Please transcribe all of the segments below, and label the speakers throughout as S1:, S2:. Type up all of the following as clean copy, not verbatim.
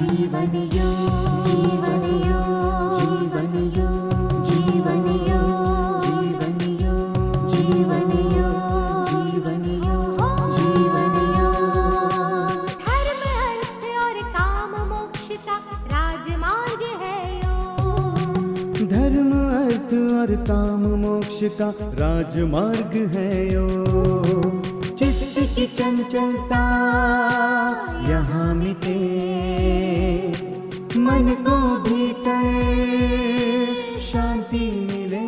S1: जीवन योग, जीवन योग, जीवन योग, जीवन योग, जीवन योग, जीवन योग, जीवन योग, जीवन योग।
S2: धर्म अर्थ और काम मोक्ष का राजमार्ग है योग।
S3: धर्म अर्थ और काम मोक्ष का राजमार्ग है योग। चित्त की चंचलता यहाँ मिटे, मन को भीतर शांति मिले।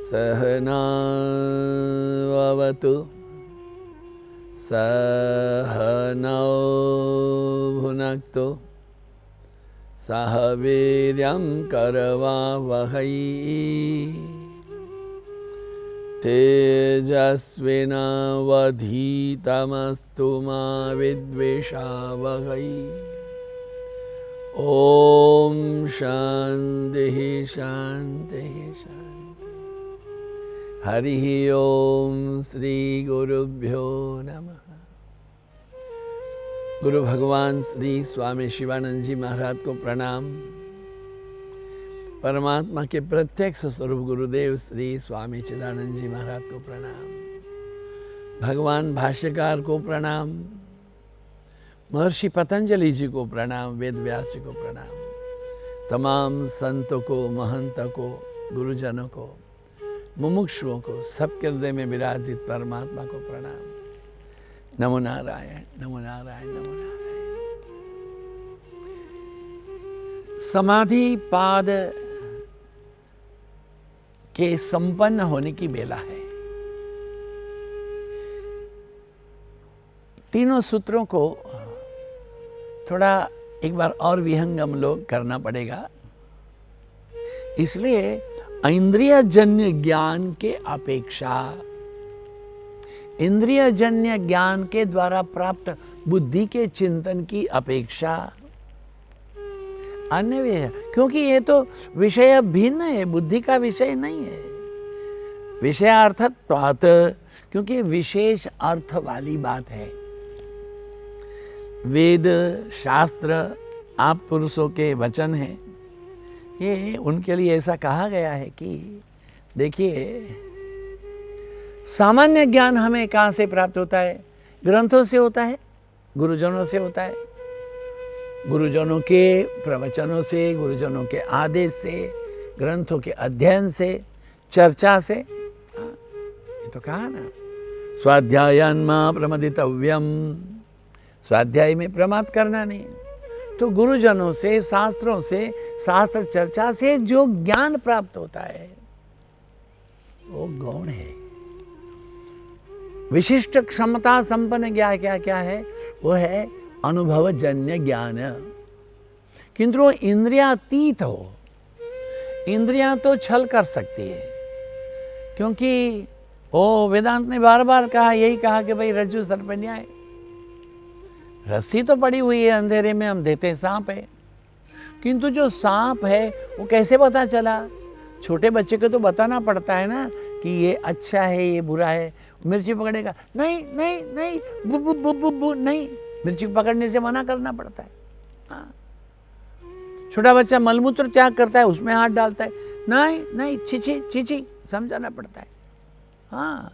S4: सहना ववतु सहनौ भुनक्तु सह वीर्यं करवावहै तेजस्विनावधीतमस्तु मा विद्विषावहै। ओम शांति शांति शांति। हरि ओम श्री गुरुभ्यो नमः। गुरु भगवान श्री स्वामी शिवानंद जी महाराज को प्रणाम। परमात्मा के प्रत्यक्ष स्वरूप गुरुदेव श्री स्वामी चिदानंद जी महाराज को प्रणाम। भगवान भाष्यकार को प्रणाम। महर्षि पतंजलि जी को प्रणाम। वेद व्यास जी को प्रणाम। तमाम संतों को, महंत को, गुरुजनों को, मुमुक्षुओं को, सबके हृदय में विराजित परमात्मा को प्रणाम। नमो नारायण, नमो नारायण, नमो नारायण। समाधि पाद के संपन्न होने की बेला है। तीनों सूत्रों को थोड़ा एक बार और विहंगम लोग करना पड़ेगा। इसलिए इंद्रियजन्य ज्ञान के अपेक्षा इंद्रियजन्य ज्ञान के द्वारा प्राप्त बुद्धि के चिंतन की अपेक्षा अन्य भी है, क्योंकि ये तो विषय भिन्न है, बुद्धि का विषय नहीं है। विषयार्थत्वात्, क्योंकि विशेष अर्थ वाली बात है। वेद शास्त्र आप पुरुषों के वचन हैं, ये उनके लिए ऐसा कहा गया है कि देखिए, सामान्य ज्ञान हमें कहाँ से प्राप्त होता है? ग्रंथों से होता है, गुरुजनों से होता है। गुरुजनों के प्रवचनों से, गुरुजनों के आदेश से, ग्रंथों के अध्ययन से, चर्चा से। ये तो कहा ना, स्वाध्यायान्मा प्रमदितव्यम, स्वाध्याय में प्रमाद करना नहीं। तो गुरुजनों से, शास्त्रों से, शास्त्र चर्चा से जो ज्ञान प्राप्त होता है वो गौण है। विशिष्ट क्षमता संपन्न ज्ञान क्या है? वो है अनुभवजन्य ज्ञान। किंतु वो इंद्रियातीत हो। इंद्रियां तो छल कर सकती है, क्योंकि वो वेदांत ने बार बार कहा, यही कहा कि भाई रज्जु सर्प न्याय। रस्सी तो पड़ी हुई है अंधेरे में, हम देते हैं सांप है, किंतु जो सांप है वो कैसे पता चला? छोटे बच्चे को तो बताना पड़ता है ना कि ये अच्छा है, ये बुरा है। मिर्ची पकड़ेगा, नहीं नहीं नहीं, बु बु बु बु बु नहीं, मिर्ची पकड़ने से मना करना पड़ता है। हाँ, छोटा बच्चा मलमूत्र त्याग करता है, उसमें हाथ डालता है, नहीं नहीं, छिची छिची, समझाना पड़ता है। हाँ,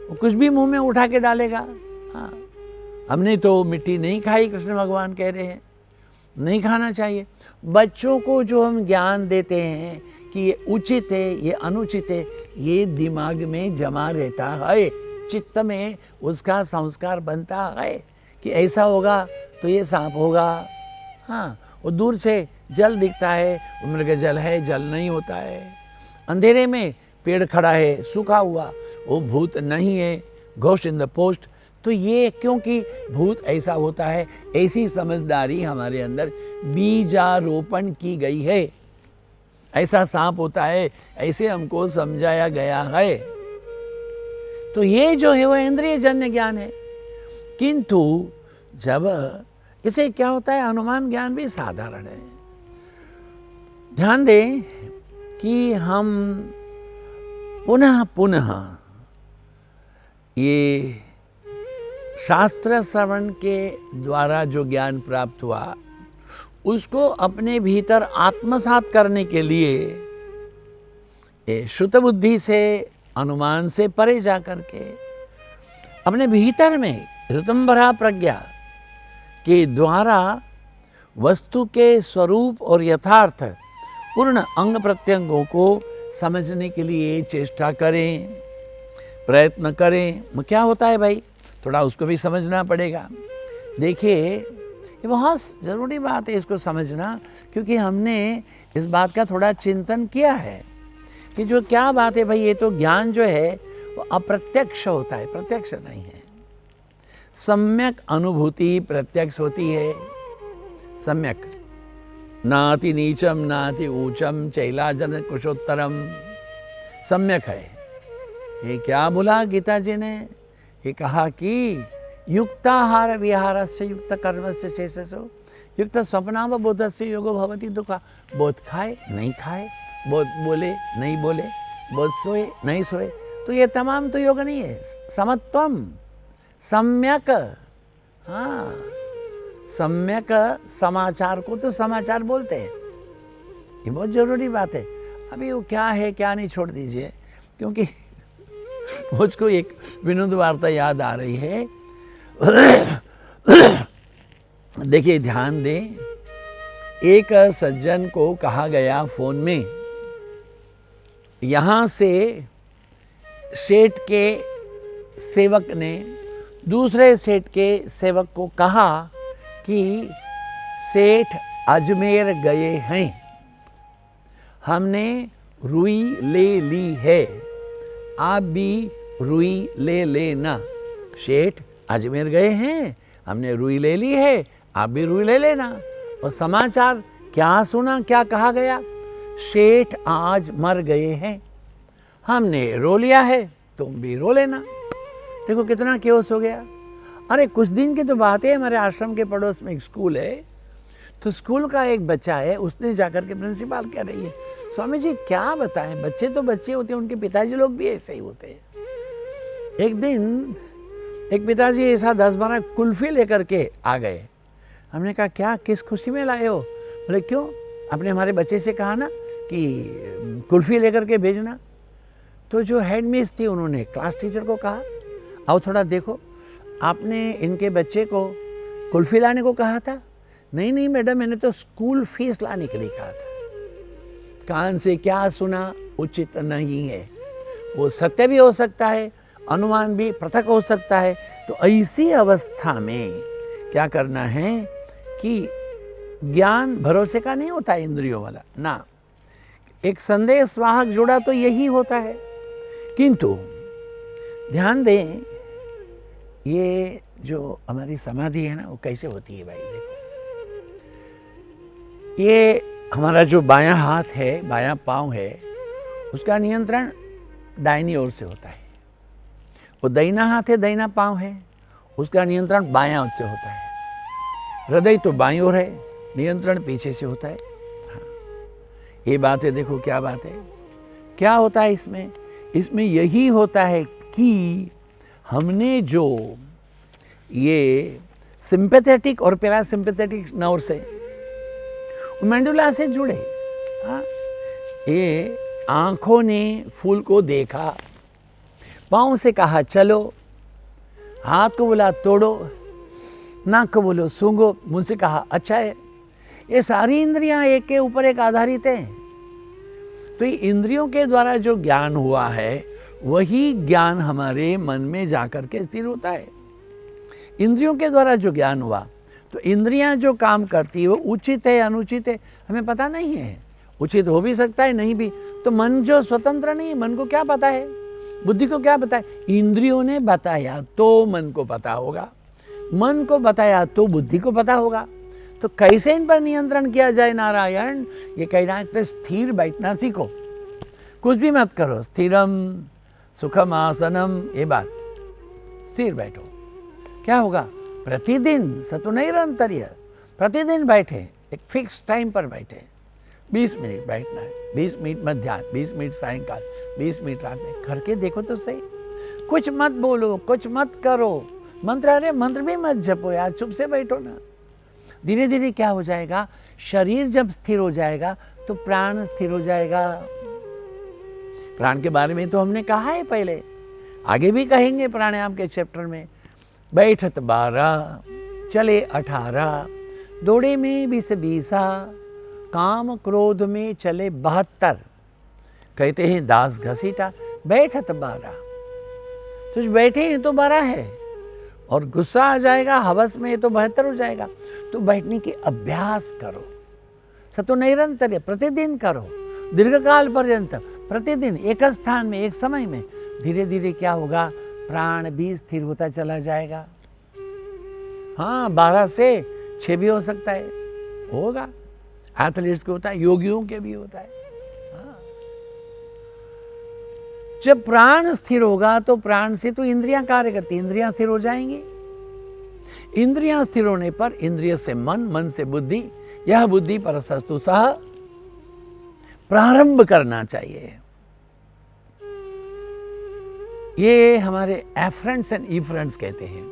S4: वो कुछ भी मुंह में उठा के डालेगा। हाँ, हमने तो मिट्टी नहीं खाई, कृष्ण भगवान कह रहे हैं, नहीं खाना चाहिए। बच्चों को जो हम ज्ञान देते हैं कि ये उचित है, ये अनुचित है, ये दिमाग में जमा रहता है, चित्त में उसका संस्कार बनता है कि ऐसा होगा तो ये सांप होगा। हाँ, वो दूर से जल दिखता है, वो मृग जल है, जल नहीं होता है। अंधेरे में पेड़ खड़ा है, सूखा हुआ, वो भूत नहीं है, घोस्ट इन द पोस्ट। तो ये क्योंकि भूत ऐसा होता है, ऐसी समझदारी हमारे अंदर बीजारोपण की गई है। ऐसा सांप होता है, ऐसे हमको समझाया गया है। तो ये जो है वो इंद्रिय जन्य ज्ञान है। किंतु जब इसे क्या होता है, अनुमान ज्ञान भी साधारण है। ध्यान दें, कि हम पुनः पुनः ये शास्त्र श्रवण के द्वारा जो ज्ञान प्राप्त हुआ उसको अपने भीतर आत्मसात करने के लिए ये श्रुत बुद्धि से, अनुमान से परे जा कर के अपने भीतर में ऋतंभरा प्रज्ञा के द्वारा वस्तु के स्वरूप और यथार्थ पूर्ण अंग प्रत्यंगों को समझने के लिए चेष्टा करें, प्रयत्न करें। क्या होता है भाई, थोड़ा उसको भी समझना पड़ेगा। देखिए ये बहुत ज़रूरी बात है इसको समझना, क्योंकि हमने इस बात का थोड़ा चिंतन किया है कि जो क्या बात है भाई, ये तो ज्ञान जो है वो अप्रत्यक्ष होता है, प्रत्यक्ष नहीं है। सम्यक अनुभूति प्रत्यक्ष होती है। सम्यक, नाति नीचम नाति ऊंचम चैलाजन कुशोत्तरम, सम्यक है। ये क्या बोला गीता जी ने, ये कहा कि युक्ताहार विहारस्य युक्त कर्मस्य शेषसो युक्त स्वप्नाव बोधस्य योगो भवति दुखा। बोध खाए नहीं खाए, बोध बोले नहीं बोले, बोध सोए नहीं सोए, तो ये तमाम तो योग नहीं है। समत्वम, सम्यक, हाँ सम्यक समाचार को तो समाचार बोलते हैं। ये बहुत जरूरी बात है। अभी वो क्या है क्या नहीं छोड़ दीजिए, क्योंकि मुझको एक विनोद वार्ता याद आ रही है। देखिए ध्यान दें, एक सज्जन को कहा गया फोन में, यहाँ से सेठ के सेवक ने दूसरे सेठ के सेवक को कहा कि सेठ अजमेर गए हैं, हमने रुई ले ली है, आप भी रुई ले लेना। सेठ अजमेर गए हैं, हमने रुई ले ली है, आप भी रुई ले लेना। और समाचार क्या सुना, क्या कहा गया, सेठ आज मर गए हैं, हमने रो लिया है, तुम भी रो लेना। देखो कितना केओस हो गया। अरे कुछ दिन की तो बात है, हमारे आश्रम के पड़ोस में एक स्कूल है, तो स्कूल का एक बच्चा है, उसने जाकर के प्रिंसिपल कह रही है, स्वामी जी क्या बताएं, बच्चे तो बच्चे होते हैं, उनके पिताजी लोग भी ऐसे ही होते हैं। एक दिन एक पिताजी ऐसा 10-12 कुल्फी लेकर के आ गए। हमने कहा क्या, किस खुशी में लाए हो? बोले क्यों, आपने हमारे बच्चे से कहा ना कि कुल्फी लेकर के भेजना। तो जो हेड मिस थी उन्होंने क्लास टीचर को कहा, आओ थोड़ा देखो, आपने इनके बच्चे को कुल्फी लाने को कहा था? नहीं नहीं मैडम, मैंने तो स्कूल फीस लाने के लिए कहा था। कान से क्या सुना उचित नहीं है, वो सत्य भी हो सकता है, अनुमान भी पृथक हो सकता है। तो ऐसी अवस्था में क्या करना है कि ज्ञान भरोसे का नहीं होता है इंद्रियों वाला ना, एक संदेश वाहक जुड़ा तो यही होता है। किंतु ध्यान दें, ये जो हमारी समाधि है ना, वो कैसे होती है भाई, देखो ये हमारा जो बायां हाथ है, बायां पाँव है, उसका नियंत्रण दाहिनी ओर से होता है। वो दाहिना हाथ है, दाहिना पाँव है, उसका नियंत्रण बायां ओर से होता है। हृदय तो बाईं ओर है, नियंत्रण पीछे से होता है। हाँ, ये बात है। देखो क्या बात है, क्या होता है इसमें, इसमें यही होता है कि हमने जो ये सिंपैथेटिक और पैरासिम्पैथेटिक नर्व से, मेंडुला से जुड़े। हाँ, ये आँखों ने फूल को देखा, पाँव से कहा चलो, हाथ को बोला तोड़ो, नाक को बोलो सूंघो, मुंह से कहा अच्छा है। ये सारी इंद्रियां एक के ऊपर एक आधारित हैं। तो ये इंद्रियों के द्वारा जो ज्ञान हुआ है, वही ज्ञान हमारे मन में जाकर के स्थिर होता है। इंद्रियों के द्वारा जो ज्ञान हुआ, तो इंद्रियां जो काम करती है वो उचित है अनुचित है हमें पता नहीं है। उचित हो भी सकता है, नहीं भी। तो मन जो स्वतंत्र नहीं है, मन को क्या पता है, बुद्धि को क्या पता है? इंद्रियों ने बताया तो मन को पता होगा, मन को बताया तो बुद्धि को पता होगा। तो कैसे इन पर नियंत्रण किया जाए नारायण? ये कहना है तो स्थिर बैठना सीखो, कुछ भी मत करो, स्थिरम सुखम आसनम, ये बात, स्थिर बैठो। क्या होगा? प्रतिदिन सतुनैरंतर्य, प्रतिदिन बैठे, एक फिक्स टाइम पर बैठे, 20 मिनट बैठना है, 20 मिनट मध्याह्न, 20 मिनट सायंकाल, 20 मिनट रात में करके देखो तो सही। कुछ मत बोलो, कुछ मत करो, मंत्र, अरे मंत्र भी मत जपो यार, चुप से बैठो ना। धीरे धीरे क्या हो जाएगा, शरीर जब स्थिर हो जाएगा तो प्राण स्थिर हो जाएगा। प्राण के बारे में तो हमने कहा है पहले, आगे भी कहेंगे प्राणायाम के चैप्टर में। बैठत 12, चले 18, दौड़े में 20, काम क्रोध में चले 72। कहते हैं दास घसीटा, बैठत 12। तुझ बैठे हैं तो 12 है, और गुस्सा आ जाएगा हवस में तो 72 हो जाएगा। तो बैठने की अभ्यास करो, सतो निरंतर प्रतिदिन करो, दीर्घकाल पर्यंत प्रतिदिन एक स्थान में एक समय में। धीरे धीरे क्या होगा, प्राण भी स्थिर होता चला जाएगा। हाँ, 12 से 6 भी हो सकता है, होगा, एथलीट्स के होता है, योगियों के भी होता है। हाँ। जब प्राण स्थिर होगा तो प्राण से तो इंद्रियां कार्य करती, इंद्रियां स्थिर हो जाएंगी। इंद्रियां स्थिर होने पर इंद्रिय से मन, मन से बुद्धि, यह बुद्धि परसस्तु सह प्रारंभ करना चाहिए। ये हमारे एफरेंट्स एंड इफरेंट्स कहते हैं।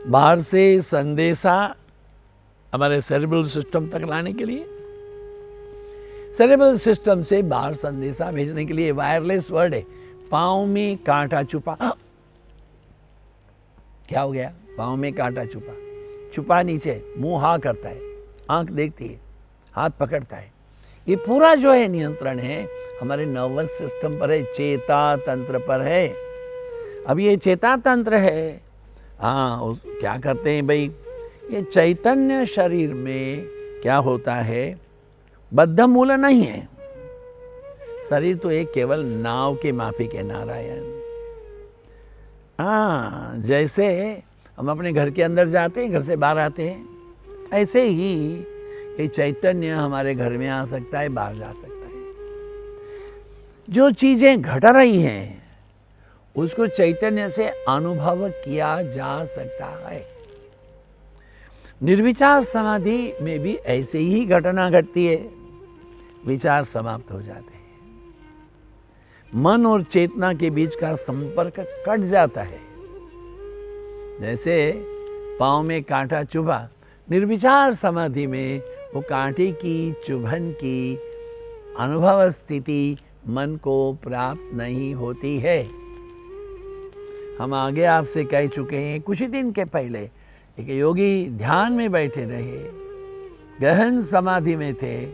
S4: बाहर से संदेशा हमारे सेरेब्रल सिस्टम तक लाने के लिए, सेरेब्रल सिस्टम से बाहर संदेशा भेजने के लिए वायरलेस वर्ड है, पाँव में कांटा छुपा। क्या हो गया, पाँव में कांटा छुपा, छुपा नीचे, मुंह हाँ करता है, आंख देखती है, हाथ पकड़ता है। ये पूरा जो है नियंत्रण है हमारे नर्वस सिस्टम पर है, चेता तंत्र पर है। अब ये चेता तंत्र है, हाँ, क्या करते हैं भाई, ये चैतन्य शरीर में क्या होता है, बद्ध मूल नहीं है। शरीर तो एक केवल नाव के माफिक है, नारायण। हाँ, जैसे हम अपने घर के अंदर जाते हैं, घर से बाहर आते हैं, ऐसे ही ये चैतन्य हमारे घर में आ सकता है, बाहर जा सकता है। जो चीजें घट रही हैं उसको चैतन्य से अनुभव किया जा सकता है। निर्विचार समाधि में भी ऐसे ही घटना घटती है, विचार समाप्त हो जाते हैं, मन और चेतना के बीच का संपर्क कट जाता है। जैसे पाँव में कांटा चुभा, निर्विचार समाधि में वो कांटे की चुभन की अनुभव स्थिति मन को प्राप्त नहीं होती है। हम आगे आपसे कह चुके हैं, कुछ ही दिन के पहले एक योगी ध्यान में बैठे रहे, गहन समाधि में थे,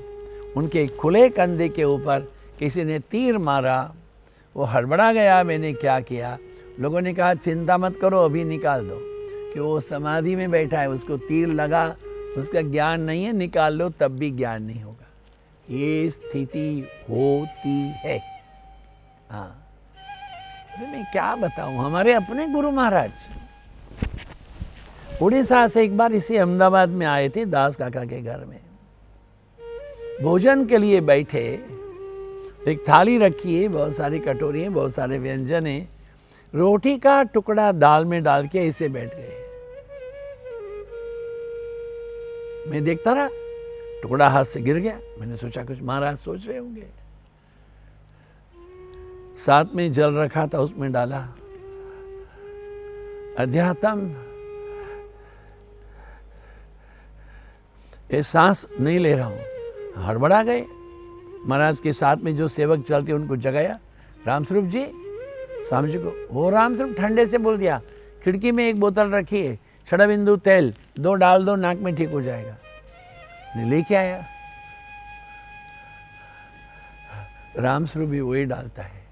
S4: उनके खुले कंधे के ऊपर किसी ने तीर मारा, वो हड़बड़ा गया, मैंने क्या किया। लोगों ने कहा चिंता मत करो, अभी निकाल दो, कि वो समाधि में बैठा है, उसको तीर लगा, उसका ज्ञान नहीं है, निकाल लो तब भी ज्ञान नहीं होगा। ये स्थिति होती है। हाँ, मैं क्या बताऊं, हमारे अपने गुरु महाराज उड़ीसा से एक बार इसी अहमदाबाद में आए थे, दास काका के घर में भोजन के लिए बैठे। एक थाली रखी है, बहुत सारी कटोरी है, बहुत सारे व्यंजन है, रोटी का टुकड़ा दाल में डाल के ऐसे बैठ गए। मैं देखता रहा, टुकड़ा हाथ से गिर गया। मैंने सोचा कुछ महाराज सोच रहे होंगे। साथ में जल रखा था, उसमें डाला, अध्यात्म, ये सांस नहीं ले रहा हूं। हड़बड़ा गए। महाराज के साथ में जो सेवक चलते उनको जगाया, रामस्वरूप जी, स्वामी जी को। वो रामस्वरूप ठंडे से बोल दिया, खिड़की में एक बोतल रखी है, षडबिंदु तेल 2 डाल दो, नाक में ठीक हो जाएगा। लेके आया, रामस्वरूप भी वही डालता है।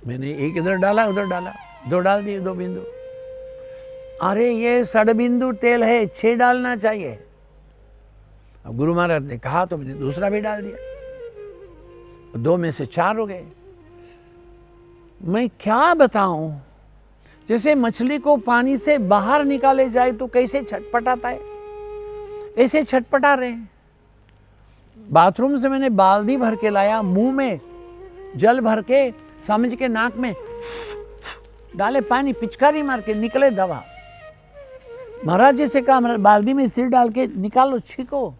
S4: मैंने एक इधर डाला, उधर डाला, 2 डाल दिए, 2 बिंदु। अरे ये षडबिंदु तेल है, 6 डालना चाहिए। अब गुरु महाराज ने कहा तो मैंने दूसरा भी डाल दिया, 2 में से 4 हो गए। मैं क्या बताऊं, जैसे मछली को पानी से बाहर निकाले जाए तो कैसे छटपटाता है, ऐसे छटपटा रहे हैं। बाथरूम से मैंने बाल्टी भर के लाया, मुंह में जल भर के स्वामी जी के नाक में डाले पानी, पिचकारी मार के निकले दवा। महाराज जी से कहा, बाल्टी में सिर डाल के निकालो, छीको।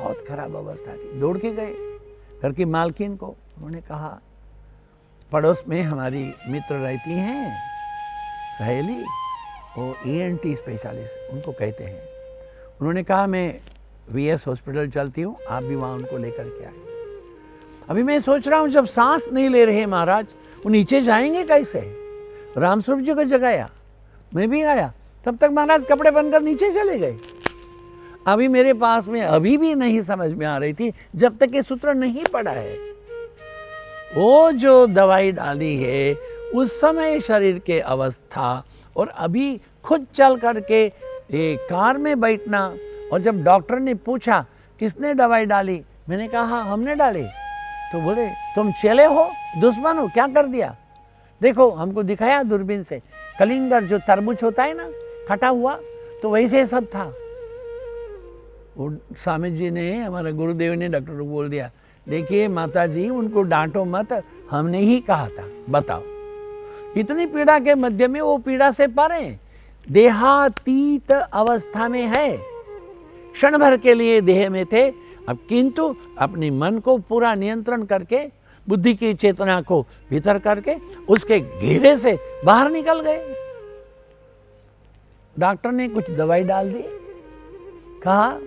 S4: बहुत खराब अवस्था थी। दौड़ के गए घर की मालकिन को, उन्होंने कहा, पड़ोस में हमारी मित्र रहती हैं सहेली, वो ENT स्पेशलिस्ट उनको कहते हैं। उन्होंने कहा मैं VS हॉस्पिटल चलती हूँ, आप भी वहाँ उनको लेकर के आए। अभी मैं सोच रहा हूँ जब सांस नहीं ले रहे महाराज, वो नीचे जाएंगे कैसे? रामस्वरूप जी को जगाया, मैं भी आया, तब तक महाराज कपड़े बनकर नीचे चले गए। अभी मेरे पास में अभी भी नहीं समझ में आ रही थी जब तक ये सूत्र नहीं पड़ा है। वो जो दवाई डाली है उस समय शरीर के अवस्था, और अभी खुद चल करके ये कार में बैठना, और जब डॉक्टर ने पूछा किसने दवाई डाली, मैंने कहा हमने डाली, तो बोले तुम चले हो, दुश्मन हो, क्या कर दिया? देखो हमको दिखाया दूरबीन से, कलिंगर जो तरबूज होता है ना खटा हुआ, तो वैसे सब था। वो स्वामी जी ने, हमारे गुरुदेव ने डॉक्टर को बोल दिया, देखिए माता जी उनको डांटो मत, हमने ही कहा था, बताओ। इतनी पीड़ा के मध्य में वो पीड़ा से परे देहातीत अवस्था में है, क्षण भर के लिए देह में थे, अब किंतु अपनी मन को पूरा नियंत्रण करके, बुद्धि की चेतना को भीतर करके उसके घेरे से बाहर निकल गए। डॉक्टर ने कुछ दवाई डाल दी, कहा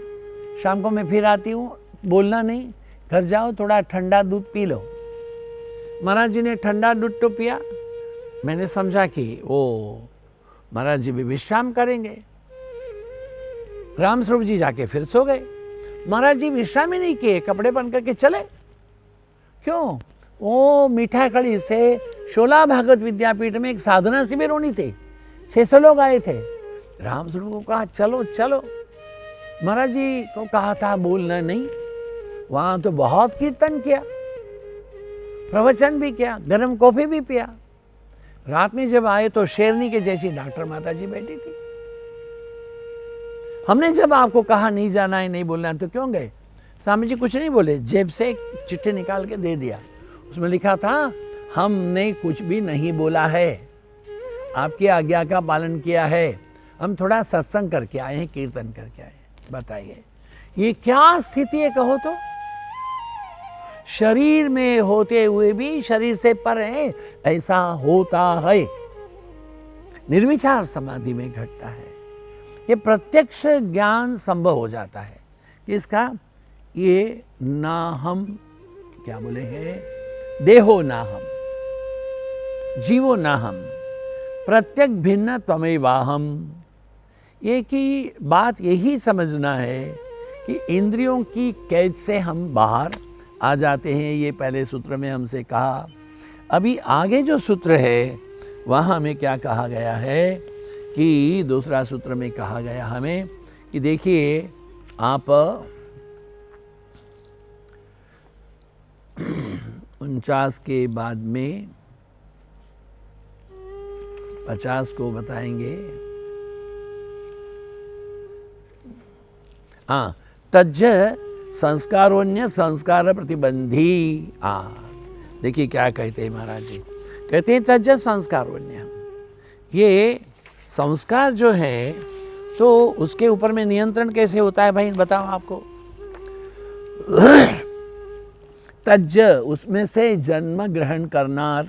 S4: शाम को मैं फिर आती हूँ, बोलना नहीं, घर जाओ थोड़ा ठंडा दूध पी लो। महाराज जी ने ठंडा दूध तो पिया, मैंने समझा कि वो महाराज जी भी विश्राम करेंगे। रामस्वरूप जी जाके फिर सो गए। महाराज जी विश्राम ही नहीं किए, कपड़े पहन करके चले। क्यों? वो मीठाखड़ी से शोला भागवत विद्यापीठ में एक साधना शिविर होनी थी, 600 लोग आए थे। रामस्वरूप को कहा चलो चलो, महाराज जी को कहा था बोलना नहीं। वहां तो बहुत कीर्तन किया, प्रवचन भी किया, गर्म कॉफी भी पिया। रात में जब आए तो शेरनी के जैसी डॉक्टर माता जी बैठी थी। हमने जब आपको कहा नहीं जाना है, नहीं बोलना है, तो क्यों गए? स्वामी जी कुछ नहीं बोले, जेब से एक चिट्ठी निकाल के दे दिया। उसमें लिखा था हमने कुछ भी नहीं बोला है, आपकी आज्ञा का पालन किया है, हम थोड़ा सत्संग करके आए हैं, कीर्तन करके आए हैं। बताइए ये क्या स्थिति है कहो तो? शरीर में होते हुए भी शरीर से पर है, ऐसा होता है। निर्विचार समाधि में घटता है, ये प्रत्यक्ष ज्ञान संभव हो जाता है। किसका? ये ना हम, क्या बोले हैं, देहो ना हम, जीवो ना हम, प्रत्यक भिन्न त्वमेवाहम। ये की बात यही समझना है कि इंद्रियों की कैद से हम बाहर आ जाते हैं। ये पहले सूत्र में हमसे कहा। अभी आगे जो सूत्र है वहाँ हमें क्या कहा गया है कि दूसरा सूत्र में कहा गया हमें कि देखिए आप 49 के बाद में 50 को बताएंगे। हाँ, तज्ज संस्कारोन्य संस्कार प्रतिबंधी। देखिए क्या कहते हैं महाराज जी, कहते हैं तज्ज संस्कारोन्य, ये संस्कार जो है तो उसके ऊपर में नियंत्रण कैसे होता है भाई, बताओ आपको। तज्ज, उसमें से जन्म ग्रहण करनार,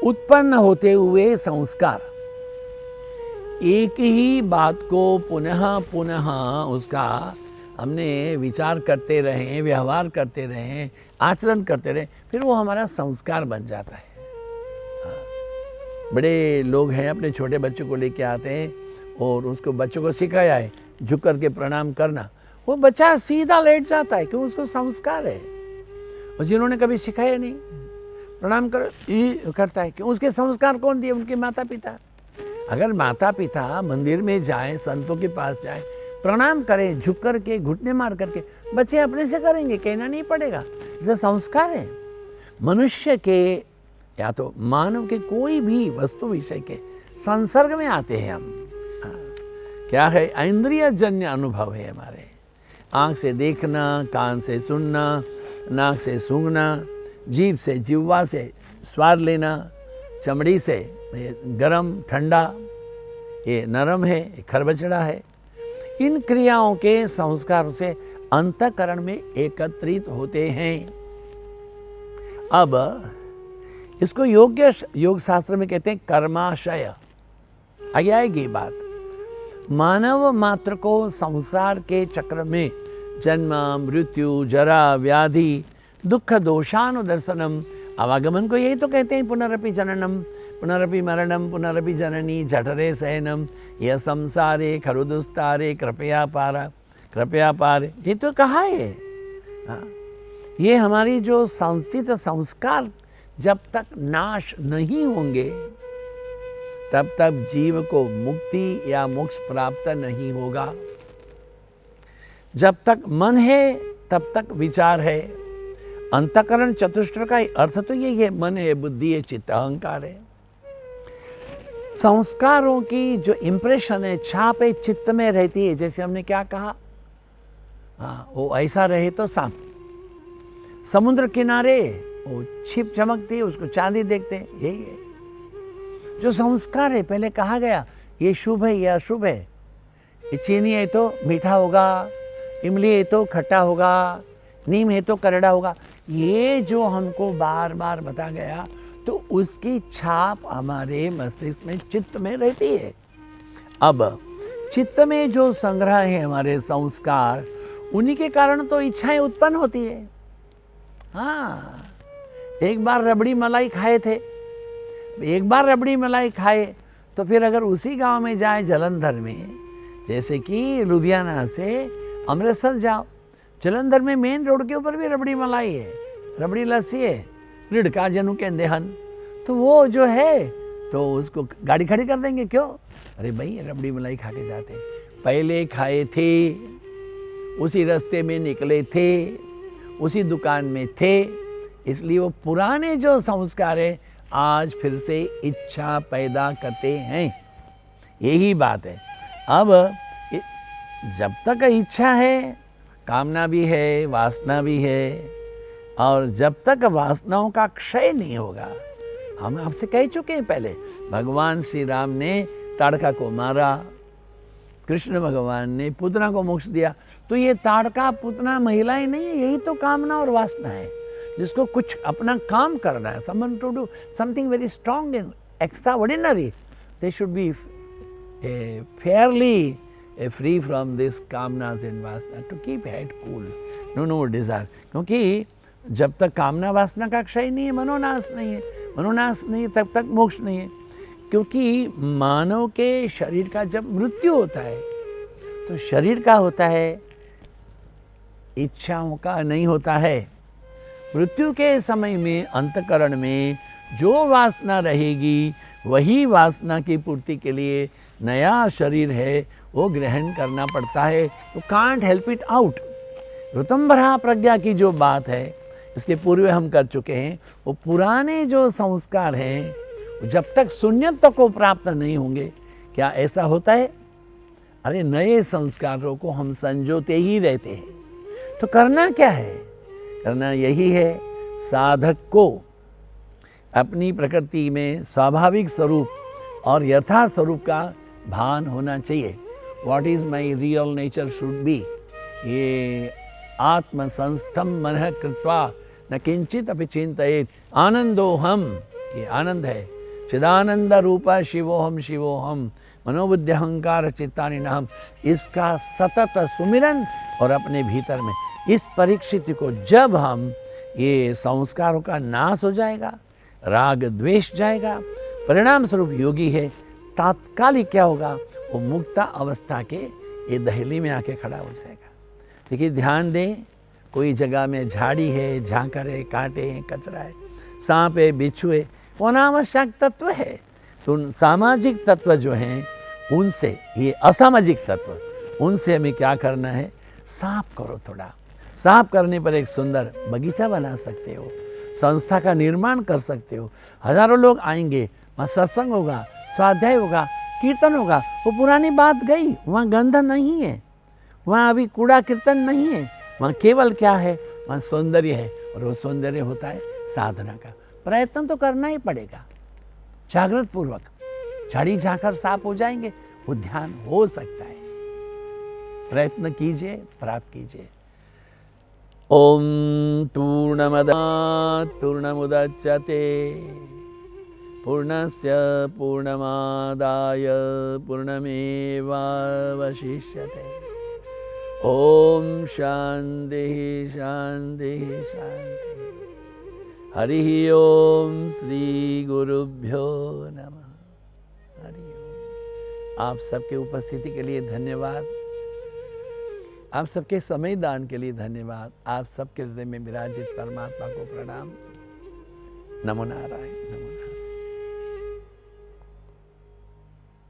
S4: उत्पन्न होते हुए संस्कार, एक ही बात को पुनः पुनः उसका हमने विचार करते रहें, व्यवहार करते रहें, आचरण करते रहें, फिर वो हमारा संस्कार बन जाता है। बड़े लोग हैं अपने छोटे बच्चों को लेके आते हैं और उसको बच्चों को सिखाया है झुक करके प्रणाम करना, वो बच्चा सीधा लेट जाता है क्यों? उसको संस्कार है। और जिन्होंने कभी सिखाया नहीं प्रणाम करो करता है क्यों? उसके संस्कार कौन दिए? उनके माता पिता। अगर माता पिता मंदिर में जाएं, संतों के पास जाएं, प्रणाम करें, झुक करके, घुटने मार करके, बच्चे अपने से करेंगे, कहना नहीं पड़ेगा। जैसे संस्कार है मनुष्य के या तो मानव के कोई भी वस्तु विषय के संसर्ग में आते हैं हम। क्या है? इंद्रिय जन्य अनुभव है हमारे। आँख से देखना, कान से सुनना, नाक से सूंघना, जीभ से, जिह्वा से स्वाद लेना, चमड़ी से गरम ठंडा, ये नरम है, ये खरबचड़ा है। इन क्रियाओं के संस्कार से अंतःकरण में एकत्रित होते हैं। अब इसको योग शास्त्र में कहते हैं कर्माशय। आगे आएगी बात। मानव मात्र को संसार के चक्र में जन्म मृत्यु जरा व्याधि दुख दोषानुदर्शनम, आवागमन को यही तो कहते हैं, पुनरपि जननम पुनरपि मरणम पुनरपि जननी जठरे शयनम यह संसारे खरुदुस्तारे कृपया पार, ये तो कहा है। हाँ, ये हमारी जो संचित संस्कार जब तक नाश नहीं होंगे तब तक जीव को मुक्ति या मोक्ष प्राप्त नहीं होगा। जब तक मन है तब तक विचार है। अंतःकरण चतुष्ट का अर्थ तो यही है, मन है, बुद्धि है, चित्त, अहंकार है। संस्कारों की जो इम्प्रेशन है, छाप है, चित्त में रहती है। जैसे हमने क्या कहा, हाँ, वो ऐसा रहे तो सांप, समुद्र किनारे वो छिप चमकती है, उसको चांदी देखते हैं, यही है जो संस्कार है। पहले कहा गया ये शुभ है, ये अशुभ है, ये चीनी है तो मीठा होगा, इमली है तो खट्टा होगा, नीम है तो करड़ा होगा। ये जो हमको बार बार बता गया तो उसकी छाप हमारे मस्तिष्क में, चित्त में रहती है। अब चित्त में जो संग्रह है हमारे संस्कार, उन्हीं के कारण तो इच्छाएं उत्पन्न होती है। हाँ, एक बार रबड़ी मलाई खाए थे, एक बार रबड़ी मलाई खाए तो फिर अगर उसी गांव में जाए जलंधर में, जैसे कि लुधियाना से अमृतसर जाओ, जलंधर में मेन रोड के ऊपर भी रबड़ी मलाई है, रबड़ी लस्सी है, रिड़का जनू के देहन, तो वो जो है तो उसको गाड़ी खड़ी कर देंगे। क्यों? अरे भाई रबड़ी मलाई खा के जाते, पहले खाए थे, उसी रास्ते में निकले थे, उसी दुकान में थे, इसलिए वो पुराने जो संस्कार है आज फिर से इच्छा पैदा करते हैं। यही बात है। अब जब तक इच्छा है, कामना भी है, वासना भी है, और जब तक वासनाओं का क्षय नहीं होगा, हम आपसे कह चुके हैं पहले, भगवान श्री राम ने ताड़का को मारा, कृष्ण भगवान ने पूतना को मोक्ष दिया, तो ये ताड़का पूतना महिलाएं नहीं है, यही तो कामना और वासना है, जिसको कुछ अपना काम करना है, someone to do something very strong and extraordinary, they should be fairly free from this कामनास and वासना, to keep head cool, no desire। क्योंकि जब तक कामना वासना का क्षय नहीं है, मनोनाश नहीं है, मनोनाश नहीं है तब तक मोक्ष नहीं है। क्योंकि मानव के शरीर का जब मृत्यु होता है तो शरीर का होता है, इच्छाओं का नहीं होता है। मृत्यु के समय में अंतःकरण में जो वासना रहेगी वही वासना की पूर्ति के लिए नया शरीर है वो ग्रहण करना पड़ता है, तो can't help it out. Ritambhara Pragya की जो बात है इसके पूर्व हम कर चुके हैं, वो पुराने जो संस्कार हैं जब तक शून्यत्व को प्राप्त नहीं होंगे। क्या ऐसा होता है? अरे नए संस्कारों को हम संजोते ही रहते हैं। तो करना क्या है? करना यही है, साधक को अपनी प्रकृति में स्वाभाविक स्वरूप और यथार्थ स्वरूप का भान होना चाहिए। What is my real nature should be, ये आत्म संस्थम मनः कृत्वा न किंचित अपि चिंतयेत् आनंदोहम, ये आनंद है, चिदानंद रूपा शिवोहम मनोबुद्धि अहंकार चित्तानि नाहम, इसका सतत सुमिरन और अपने भीतर में इस परीक्षित को जब हम ये संस्कारों का नाश हो जाएगा, राग द्वेष जाएगा, परिणाम स्वरूप योगी है, तात्कालिक क्या होगा, वो मुक्ता अवस्था के ये दहली में आके खड़ा हो जाएगा। देखिए ध्यान दें, कोई जगह में झाड़ी है, झांकर है, कांटे हैं, कचरा है, सांप है, बिच्छू है, वो अनावश्यक तत्व है। तो सामाजिक तत्व जो हैं उनसे, ये असामाजिक तत्व, उनसे हमें क्या करना है, साफ करो। थोड़ा साफ करने पर एक सुंदर बगीचा बना सकते हो, संस्था का निर्माण कर सकते हो। हजारों लोग आएंगे, वहाँ सत्संग होगा, स्वाध्याय होगा, कीर्तन होगा। वो पुरानी बात गई, वहाँ गंध नहीं है, वहाँ अभी कूड़ा कीर्तन नहीं है, वहाँ केवल क्या है, वहाँ सौंदर्य है। और वो सौंदर्य होता है साधना का। प्रयत्न तो करना ही पड़ेगा, जागृत पूर्वक। झाड़ी झांकर साफ हो जाएंगे, वो ध्यान हो सकता है। प्रयत्न कीजिए, प्राप्त कीजिए। ओम पूर्णमदात् पूर्णमुदच्यते पूर्णस्य पूर्णमादाय पूर्णमेवावशिष्यते। ओम शांति शांति शांति। हरि ओम श्री गुरुभ्यो नमः। हरि ओम। आप सबके उपस्थिति के लिए धन्यवाद। आप सबके समय दान के लिए धन्यवाद। आप सबके हृदय में विराजित परमात्मा को प्रणाम। नमो नारायण। नमो